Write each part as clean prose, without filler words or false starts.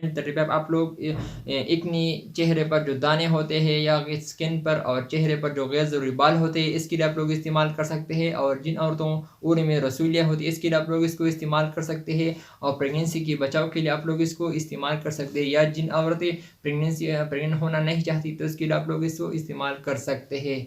तरीके आप लोग इकनी चेहरे पर जो दाने होते हैं या स्किन पर और चेहरे पर जो गैर ज़रूरी बाल होते हैं इसके लिए आप लोग इस्तेमाल कर सकते हैं। और जिन औरतों उम्र में रसूलियाँ होती है इसके लिए आप लोग इसको इस्तेमाल कर सकते हैं। और प्रेगनेंसी की बचाव के लिए आप लोग इसको इस्तेमाल कर सकते हैं। या जिन औरतें प्रेगनेंट होना नहीं चाहती तो इसके लिए आप लोग इसको इस्तेमाल कर सकते हैं।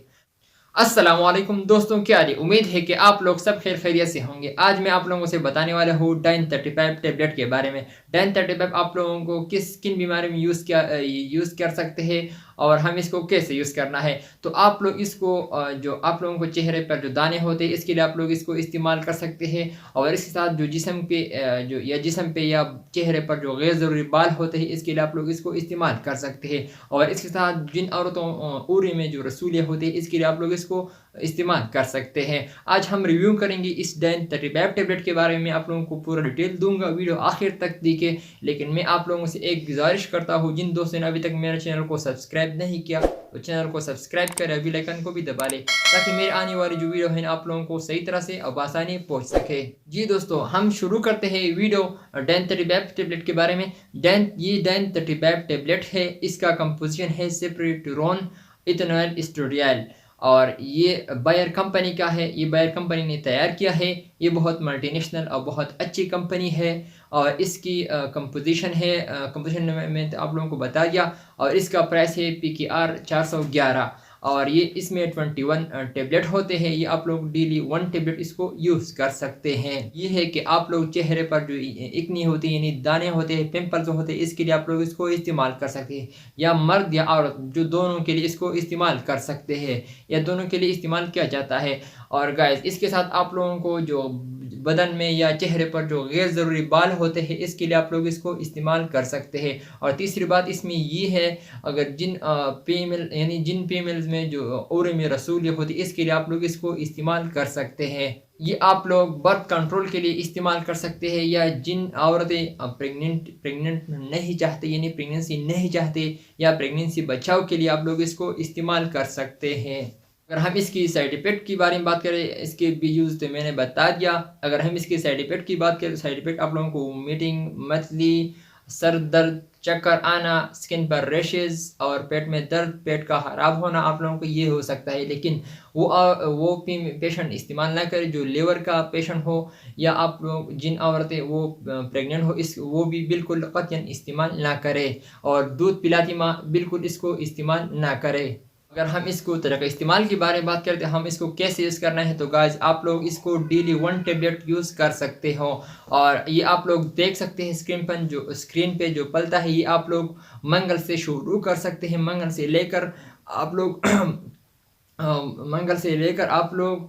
अस्सलाम वालेकुम दोस्तों, क्या हाल है? उम्मीद है कि आप लोग सब खैर खैरियत से होंगे। आज मैं आप लोगों से बताने वाला हूँ डाइन 35 टैबलेट के बारे में। डाइन 35 आप लोगों को किन बीमारी में यूज़ कर सकते हैं और हम इसको कैसे यूज़ करना है। तो आप लोग इसको जो आप लोगों को चेहरे पर जो दाने होते हैं इसके लिए आप लोग इसको इस्तेमाल कर सकते हैं। और इसके साथ जो जिस्म पे या चेहरे पर जो गैर ज़रूरी बाल होते हैं इसके लिए आप लोग इसको इस्तेमाल कर सकते हैं। और इसके साथ जिन औरतों उरी में जो रसूलियाँ होती है इसके लिए आप लोग इसको इस्तेमाल कर सकते हैं। आज हम रिव्यू करेंगे इस डाइन 35 टैबलेट के बारे में, आप लोगों को पूरा डिटेल दूंगा, वीडियो आखिर तक देखें। लेकिन मैं आप लोगों से एक गुजारिश करता हूँ, जिन दोस्तों ने अभी तक मेरे चैनल को सब्सक्राइब नहीं किया तो चैनल को सब्सक्राइब करें, बेल आइकन को भी दबा लें ताकि मेरे आने वाली जो वीडियो है आप लोगों को सही तरह से और आसानी पहुँच सके। जी दोस्तों, हम शुरू करते हैं वीडियो डाइन 35 टैबलेट के बारे में। ये डाइन 35 टैबलेट है, इसका कंपोजिशन है सेप्रोटोरॉन इथेनॉल एस्ट्रेडियल और ये बायर कंपनी का है। ये बायर कंपनी ने तैयार किया है। ये बहुत मल्टीनेशनल और बहुत अच्छी कंपनी है। और इसकी कंपोजिशन में तो आप लोगों को बता दिया। और इसका प्राइस है PKR 411 और ये इसमें 21 टैबलेट होते हैं। ये आप लोग डेली 1 टैबलेट इसको यूज़ कर सकते हैं। ये है कि आप लोग चेहरे पर जो इकनी होती है यानी दाने होते हैं, पिंपल्स होते हैं, इसके लिए आप लोग इसको इस्तेमाल कर सकते हैं। या मर्द या औरत जो दोनों के लिए इसको इस्तेमाल कर सकते हैं या दोनों के लिए इस्तेमाल किया जाता है। और गाइस, इसके साथ आप लोगों को जो बदन में या चेहरे पर जो गैर ज़रूरी बाल होते हैं इसके लिए आप लोग इसको इस्तेमाल कर सकते हैं। और तीसरी बात इसमें ये है, अगर जिन फीमेल्स में जो उम्र में रसूलियत होती है इसके लिए आप लोग इसको इस्तेमाल कर सकते हैं। ये आप लोग बर्थ कंट्रोल के लिए इस्तेमाल कर सकते हैं। या जिन औरतें प्रेग्नेंट नहीं चाहते यानी प्रेगनेंसी नहीं चाहते या प्रेगनेंसी बचाव के लिए आप लोग इसको इस्तेमाल कर सकते हैं। अगर हम इसकी साइड इफ़ेक्ट के बारे में बात करें, इसके भी यूज़ तो मैंने बता दिया। अगर हम इसके साइड इफ़ेक्ट की बात करें, साइड इफ़ेक्ट आप लोगों को मीटिंग, मतली, सर दर्द, चक्कर आना, स्किन पर रैशेज़ और पेट में दर्द, पेट का खराब होना आप लोगों को ये हो सकता है। लेकिन वो पेशेंट इस्तेमाल ना करें जो लीवर का पेशेंट हो या आप लोग जिन औरतें वो प्रेग्नेंट हो वो भी बिल्कुल कतई इस्तेमाल ना करें। और दूध पिलाती माँ बिल्कुल इसको इस्तेमाल ना करें। अगर हम इसको तरीका इस्तेमाल के बारे में बात करते हैं, हम इसको कैसे यूज़ करना है, तो गाइस आप लोग इसको डेली 1 टैबलेट यूज़ कर सकते हो। और ये आप लोग देख सकते हैं स्क्रीन पे जो पलता है, ये आप लोग मंगल से शुरू कर सकते हैं। मंगल से लेकर आप लोग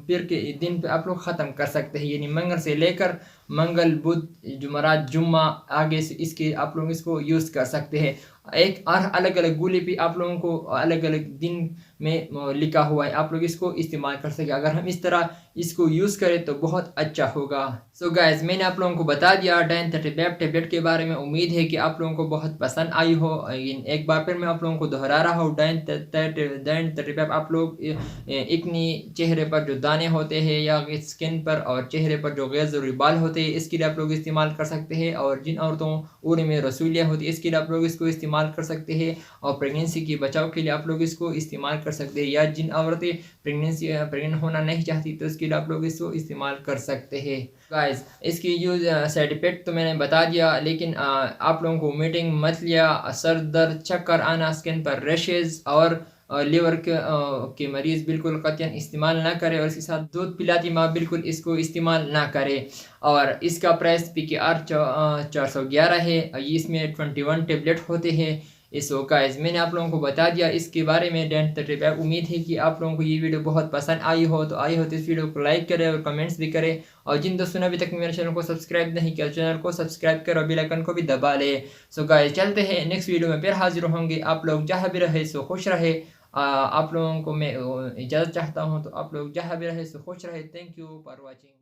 फिर के दिन पे आप लोग ख़त्म कर सकते हैं। यानी मंगल से लेकर मंगल, बुध, जुमरात, जुम्मा आगे से इसके आप लोग इसको यूज़ कर सकते हैं। एक और अलग अलग गोली पे आप लोगों को अलग अलग दिन में लिखा हुआ है, आप लोग इसको इस्तेमाल कर सकें। अगर हम इस तरह इसको यूज़ करें तो बहुत अच्छा होगा। सो गाइस, मैंने आप लोगों को बता दिया डाइन 35 टैबलेट के बारे में। उम्मीद है कि आप लोगों को बहुत पसंद आई हो। एक बार फिर मैं आप लोगों को दोहरा रहा हूँ, डाइन 35 आप लोग इकनी चेहरे पर जो दाने होते हैं या स्किन पर और चेहरे पर जो गैर ज़रूरी बाल होते हैं इसके लिए आप लोग इस्तेमाल कर सकते हैं। और जिन औरतों उम्र में रसूलियाँ होती है इसके लिए आप लोग इसको इस्तेमाल कर सकते हैं। और प्रेगनेंसी की बचाव के लिए आप लोग इसको इस्तेमाल कर सकते हैं। या जिन औरतें प्रेग्नेंट होना नहीं चाहती तो इसके लिए आप लोग इसको इस्तेमाल कर सकते हैं। गाइस, इसकी यूज़ साइड इफ़ेक्ट तो मैंने बता दिया। लेकिन आप लोगों को मीटिंग, मतलिया, सर दर्द, चक्कर आना, स्किन पर रैशेज़ और लीवर के मरीज़ बिल्कुल कतई इस्तेमाल ना करें। और इसके साथ दूध पिलाती माँ बिल्कुल इसको इस्तेमाल ना करें। और इसका प्राइस PKR 411 है। इसमें 21 टैबलेट होते हैं। इसको गाइस मैंने आप लोगों को बता दिया इसके बारे में डाइन 35। उम्मीद है कि आप लोगों को ये वीडियो बहुत पसंद आई हो तो इस वीडियो को लाइक करें और कमेंट्स भी करें। और जिन दोस्तों ने अभी तक मेरे चैनल को सब्सक्राइब नहीं किया, चैनल को सब्सक्राइब करो, बेल आइकन को भी दबा ले। सो गाइस, चलते हैं नेक्स्ट वीडियो में फिर हाजिर होंगे। आप लोग जहाँ भी रहे सो खुश रहे। आप लोगों को मैं इजाज़त चाहता हूँ, तो आप लोग जहाँ भी रहे सो खुश रहे। Thank you for watching.